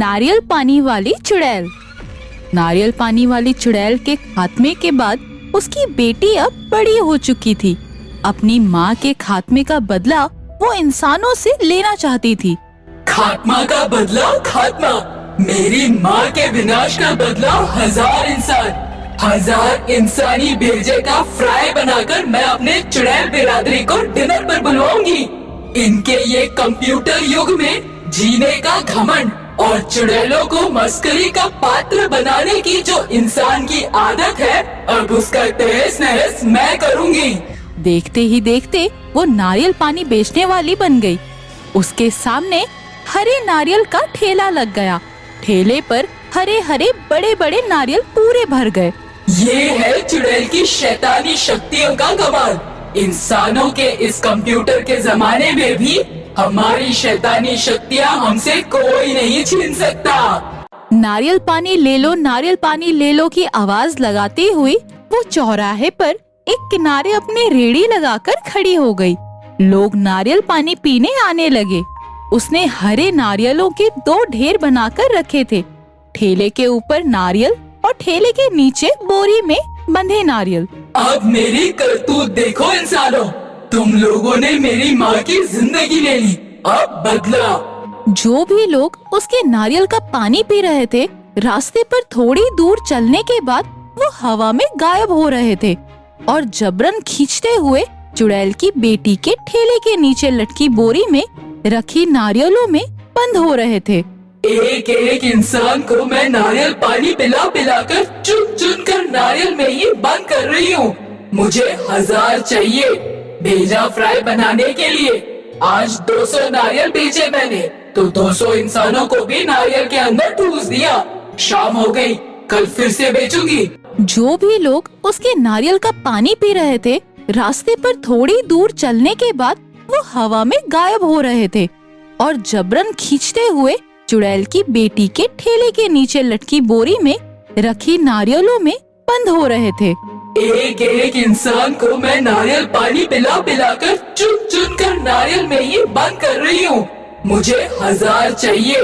नारियल पानी वाली चुड़ैल। नारियल पानी वाली चुड़ैल के खात्मे के बाद उसकी बेटी अब बड़ी हो चुकी थी। अपनी माँ के खात्मे का बदला वो इंसानों से लेना चाहती थी। खात्मा का बदला खात्मा, मेरी माँ के विनाश का बदला 1000 इंसान, 1000 इंसानी भेजे का फ्राई बनाकर मैं अपने चुड़ैल बिरादरी को डिनर पर बुलवाऊंगी। इनके ये कंप्यूटर युग में जीने का घमंड और चुड़ैलों को मस्करी का पात्र बनाने की जो इंसान की आदत है, अब उसका तहस नहस मैं करूंगी। देखते ही देखते वो नारियल पानी बेचने वाली बन गई। उसके सामने हरे नारियल का ठेला लग गया। ठेले पर हरे हरे बड़े बड़े नारियल पूरे भर गए। ये है चुड़ैल की शैतानी शक्तियों का कमाल। इंसानों के इस कंप्यूटर के जमाने में भी हमारी शैतानी शक्तियाँ हमसे कोई नहीं छीन सकता। नारियल पानी ले लो, नारियल पानी ले लो की आवाज लगाती हुई वो चौराहे पर एक किनारे अपनी रेड़ी लगाकर खड़ी हो गई। लोग नारियल पानी पीने आने लगे। उसने हरे नारियलों के 2 ढेर बनाकर रखे थे। ठेले के ऊपर नारियल और ठेले के नीचे बोरी में बंधे नारियल। अब मेरी करतूत देखो इंसानों, तुम लोगों ने मेरी माँ की जिंदगी ले ली, अब बदला। जो भी लोग उसके नारियल का पानी पी रहे थे, रास्ते पर थोड़ी दूर चलने के बाद वो हवा में गायब हो रहे थे और जबरन खींचते हुए चुड़ैल की बेटी के ठेले के नीचे लटकी बोरी में रखी नारियलों में बंद हो रहे थे। एक एक इंसान को मैं नारियल पानी पिला पिला कर चुन चुन कर नारियल में ही बंद कर रही हूँ। मुझे 1000 चाहिए भेजा फ्राई बनाने के लिए। आज 200 नारियल बेचे मैंने, तो 200 इंसानों को भी नारियल के अंदर ठूस दिया। शाम हो गई, कल फिर से बेचूंगी। जो भी लोग उसके नारियल का पानी पी रहे थे, रास्ते पर थोड़ी दूर चलने के बाद वो हवा में गायब हो रहे थे और जबरन खींचते हुए चुड़ैल की बेटी के ठेले के नीचे लटकी बोरी में रखी नारियलों में बंद हो रहे थे। एक एक इंसान को मैं नारियल पानी पिला पिला कर चुन चुन कर नारियल में ही बंद कर रही हूँ। मुझे 1000 चाहिए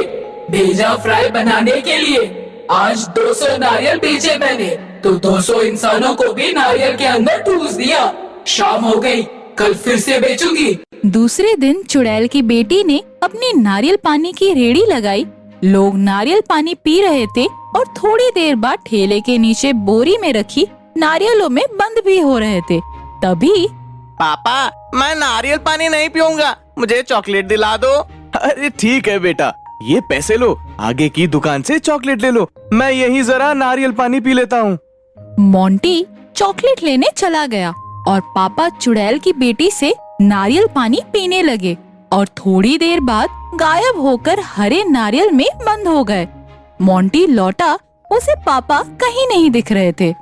भेजा फ्राई बनाने के लिए। आज 200 नारियल बेचे मैंने, तो 200 इंसानों को भी नारियल के अंदर ठूस दिया। शाम हो गई, कल फिर से बेचूंगी। दूसरे दिन चुड़ैल की बेटी ने अपनी नारियल पानी की रेड़ी लगाई। लोग नारियल पानी पी रहे थे और थोड़ी देर बाद ठेले के नीचे बोरी में रखी नारियलों में बंद भी हो रहे थे। तभी पापा, मैं नारियल पानी नहीं पीऊंगा, मुझे चॉकलेट दिला दो। अरे ठीक है बेटा, ये पैसे लो, आगे की दुकान से चॉकलेट ले लो, मैं यही जरा नारियल पानी पी लेता हूँ। मोंटी चॉकलेट लेने चला गया और पापा चुड़ैल की बेटी से नारियल पानी पीने लगे और थोड़ी देर बाद गायब होकर हरे नारियल में बंद हो गए। मोंटी लौटा, उसे पापा कहीं नहीं दिख रहे थे।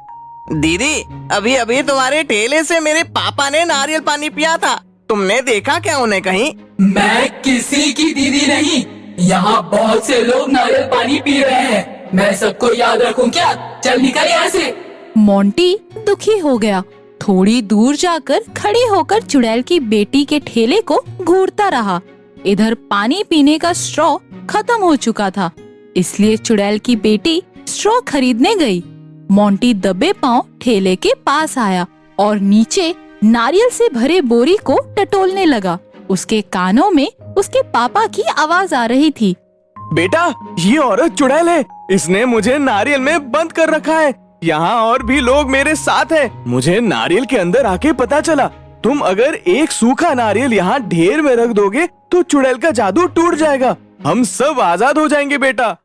दीदी, अभी अभी तुम्हारे ठेले से मेरे पापा ने नारियल पानी पिया था, तुमने देखा क्या उन्हें कहीं? मैं किसी की दीदी नहीं, यहाँ बहुत से लोग नारियल पानी पी रहे हैं, मैं सबको याद रखूं क्या? चल निकल यहाँ से। मोंटी दुखी हो गया। थोड़ी दूर जाकर खड़े होकर चुड़ैल की बेटी के ठेले को घूरता रहा। इधर पानी पीने का स्ट्रॉ खत्म हो चुका था, इसलिए चुड़ैल की बेटी स्ट्रॉ खरीदने गई। मोंटी दबे पांव ठेले के पास आया और नीचे नारियल से भरे बोरी को टटोलने लगा। उसके कानों में उसके पापा की आवाज आ रही थी। बेटा, ये औरत चुड़ैल है, इसने मुझे नारियल में बंद कर रखा है। यहाँ और भी लोग मेरे साथ हैं। मुझे नारियल के अंदर आके पता चला, तुम अगर एक सूखा नारियल यहाँ ढेर में रख दोगे तो चुड़ैल का जादू टूट जाएगा, हम सब आजाद हो जाएंगे बेटा।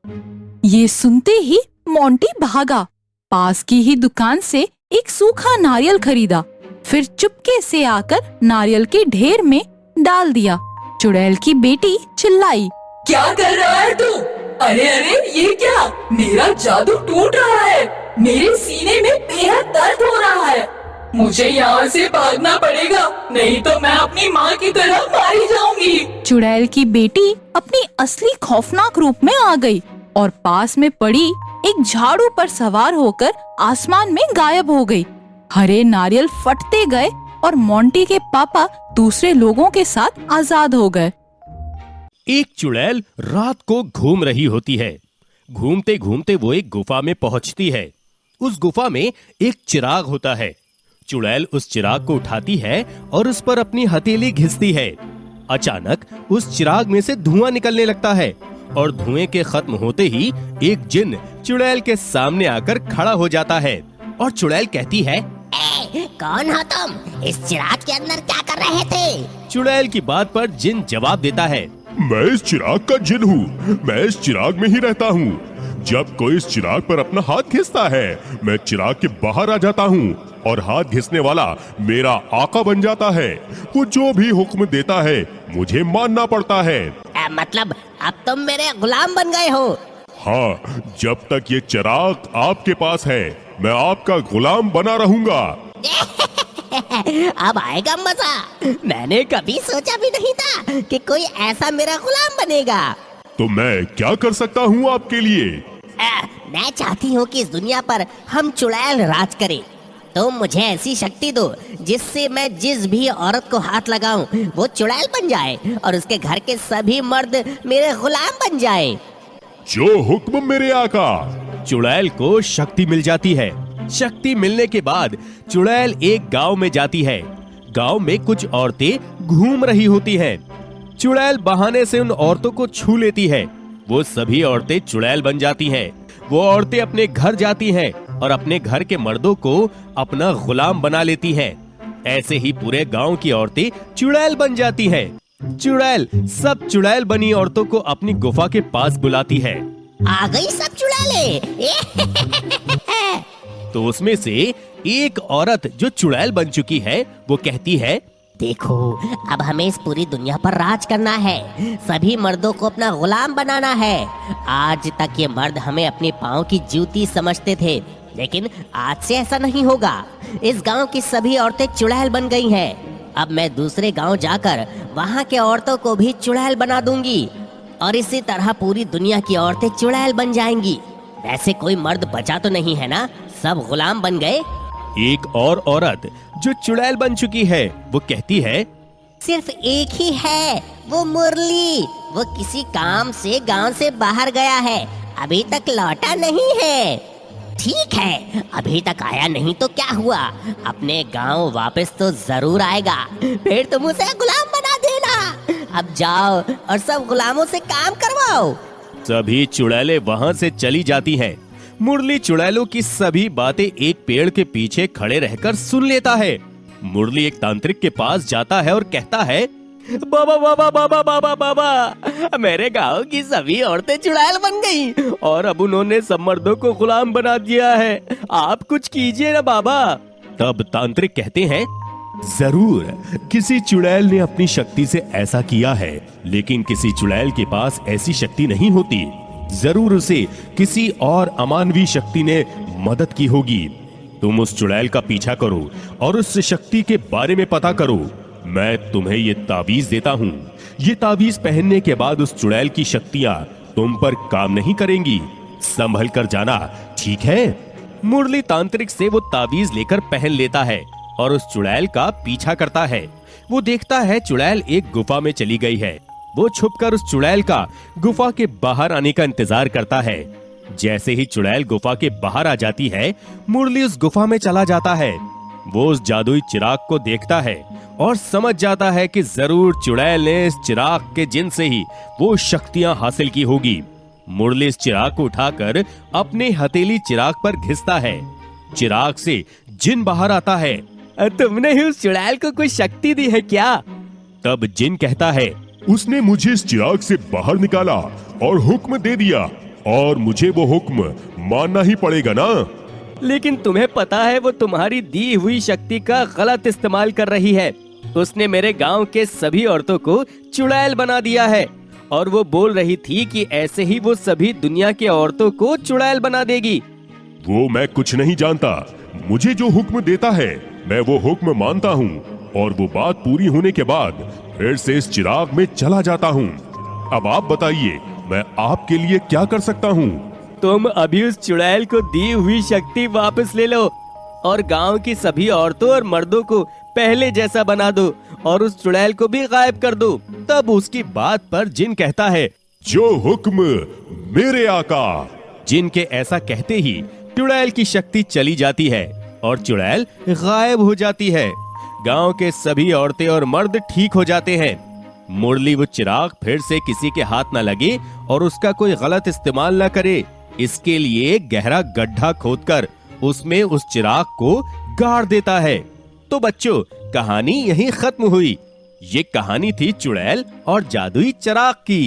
ये सुनते ही मोंटी भागा, पास की ही दुकान से एक सूखा नारियल खरीदा, फिर चुपके से आकर नारियल के ढेर में डाल दिया। चुड़ैल की बेटी चिल्लाई, क्या कर रहा है तू? अरे अरे, ये क्या? मेरा जादू टूट रहा है, मेरे सीने में बेहद दर्द हो रहा है। मुझे यहाँ से भागना पड़ेगा, नहीं तो मैं अपनी माँ की तरह मारी जाऊंगी। चुड़ैल की बेटी अपनी असली खौफनाक रूप में आ गई और पास में पड़ी एक झाड़ू पर सवार होकर आसमान में गायब हो गई। हरे नारियल फटते गए और मोंटी के पापा दूसरे लोगों के साथ आजाद हो गए। एक चुड़ैल रात को घूम रही होती है। घूमते घूमते वो एक गुफा में पहुंचती है। उस गुफा में एक चिराग होता है। चुड़ैल उस चिराग को उठाती है और उस पर अपनी हथेली घिसती है। अचानक उस चिराग में से धुआं निकलने लगता है और धुएं के खत्म होते ही एक जिन चुड़ैल के सामने आकर खड़ा हो जाता है और चुड़ैल कहती है, कौन हो तुम? इस चिराग के अंदर क्या कर रहे थे? चुड़ैल की बात पर जिन जवाब देता है, मैं इस चिराग का जिन हूँ। मैं इस चिराग में ही रहता हूँ। जब कोई इस चिराग पर अपना हाथ घिसता है, मैं चिराग के बाहर आ जाता हूँ और हाथ घिसने वाला मेरा आका बन जाता है। वो जो भी हुक्म देता है मुझे मानना पड़ता है। मतलब अब तुम मेरे गुलाम बन गए हो? हाँ, जब तक ये चिराग आपके पास है मैं आपका गुलाम बना रहूंगा। अब आएगा मजा। मैंने कभी सोचा भी नहीं था कि कोई ऐसा मेरा गुलाम बनेगा। तो मैं क्या कर सकता हूँ आपके लिए? मैं चाहती हूँ कि इस दुनिया पर हम चुड़ैल राज करें। तो मुझे ऐसी शक्ति दो जिससे मैं जिस भी औरत को हाथ लगाऊं वो चुड़ैल बन जाए और उसके घर के सभी मर्द मेरे गुलाम बन जाए। जो हुक्म मेरे आका। चुड़ैल को शक्ति मिल जाती है। शक्ति मिलने के बाद चुड़ैल एक गांव में जाती है। गांव में कुछ औरतें घूम रही होती हैं। चुड़ैल बहाने से उन औरतों को छू लेती है। वो सभी औरतें चुड़ैल बन जाती हैं। वो औरतें अपने घर जाती हैं और अपने घर के मर्दों को अपना गुलाम बना लेती हैं। ऐसे ही पूरे गांव की औरतें चुड़ैल बन जाती हैं। चुड़ैल सब चुड़ैल बनी औरतों को अपनी गुफा के पास बुलाती है। आ गई सब चुड़ैलें। तो उसमें से एक औरत जो चुड़ैल बन चुकी है वो कहती है, देखो, अब हमें इस पूरी दुनिया पर राज करना है। सभी मर्दों को अपना गुलाम बनाना है। आज तक ये मर्द हमें अपने पाँव की जूती समझते थे, लेकिन आज से ऐसा नहीं होगा। इस गांव की सभी औरतें चुड़ैल बन गई हैं। अब मैं दूसरे गांव जाकर वहां के औरतों को भी चुड़ैल बना दूंगी और इसी तरह पूरी दुनिया की औरतें चुड़ैल बन जाएंगी। वैसे कोई मर्द बचा तो नहीं है ना? सब गुलाम बन गए। एक और औरत जो चुड़ैल बन चुकी है वो कहती है, सिर्फ एक ही है, वो मुरली। वो किसी काम से गांव से बाहर गया है, अभी तक लौटा नहीं है। ठीक है, अभी तक आया नहीं तो क्या हुआ, अपने गांव वापस तो जरूर आएगा। फिर तुम उसे गुलाम बना देना। अब जाओ और सब गुलामों से काम करवाओ। सभी चुड़ैलें वहां से चली जाती हैं। मुरली चुड़ैलों की सभी बातें एक पेड़ के पीछे खड़े रहकर सुन लेता है। मुरली एक तांत्रिक के पास जाता है और कहता है, बाबा बाबा बाबा बाबा बाबा, मेरे गांव की सभी औरतें चुड़ैल बन गई और अब उन्होंने सब मर्दों को गुलाम बना दिया है। आप कुछ कीजिए ना बाबा। तब तांत्रिक कहते हैं, जरूर किसी चुड़ैल ने अपनी शक्ति से ऐसा किया है, लेकिन किसी चुड़ैल के पास ऐसी शक्ति नहीं होती। जरूर उसे किसी और अमानवीय शक्ति ने मदद की होगी। तुम उस चुड़ैल का पीछा करो और उस शक्ति के बारे में पता करो। मैं तुम्हें ये ताबीज देता हूँ। ये ताबीज पहनने के बाद उस चुड़ैल की शक्तियाँ तुम पर काम नहीं करेंगी। संभल कर जाना, ठीक है? मुरली तांत्रिक से वो ताबीज लेकर पहन लेता है और उस चुड़ैल का पीछा करता है। वो देखता है चुड़ैल एक गुफा में चली गई है। वो छुपकर उस चुड़ैल का गुफा के बाहर आने का इंतजार करता है। जैसे ही चुड़ैल गुफा के बाहर आ जाती है, मुरली उस गुफा में चला जाता है। वो उस जादुई चिराग को देखता है और समझ जाता है कि जरूर चुड़ैल ने इस चिराग के जिन से ही वो शक्तियां हासिल की होगी। मुरली इस चिराग को उठाकर अपने हथेली चिराग पर घिसता है। चिराग से जिन बाहर आता है, तुमने ही उस चुड़ैल को कोई शक्ति दी है क्या? तब जिन कहता है, उसने मुझे इस चिराग से बाहर निकाला और हुक्म दे दिया और मुझे वो हुक्म मानना ही पड़ेगा ना। लेकिन तुम्हें पता है वो तुम्हारी दी हुई शक्ति का गलत इस्तेमाल कर रही है। उसने मेरे गांव के सभी औरतों को चुड़ैल बना दिया है और वो बोल रही थी कि ऐसे ही वो सभी दुनिया के औरतों को चुड़ैल बना देगी। वो मैं कुछ नहीं जानता। मुझे जो हुक्म देता है मैं वो हुक्म मानता हूँ और वो बात पूरी होने के बाद फिर से इस चिराग में चला जाता हूँ। अब आप बताइए, मैं आपके लिए क्या कर सकता हूँ? तुम अभी उस चुड़ैल को दी हुई शक्ति वापस ले लो और गांव की सभी औरतों और मर्दों को पहले जैसा बना दो और उस चुड़ैल को भी गायब कर दो। तब उसकी बात पर जिन कहता है, जो हुक्म मेरे आका। जिन के ऐसा कहते ही चुड़ैल की शक्ति चली जाती है और चुड़ैल गायब हो जाती है। गांव के सभी औरतें और मर्द ठीक हो जाते हैं। मुरली वो चिराग फिर से किसी के हाथ न लगे और उसका कोई गलत इस्तेमाल न करे, इसके लिए गहरा गड्ढा खोदकर उसमें उस चिराग को गाड़ देता है। तो बच्चों, कहानी यहीं खत्म हुई। ये कहानी थी चुड़ैल और जादुई चिराग की।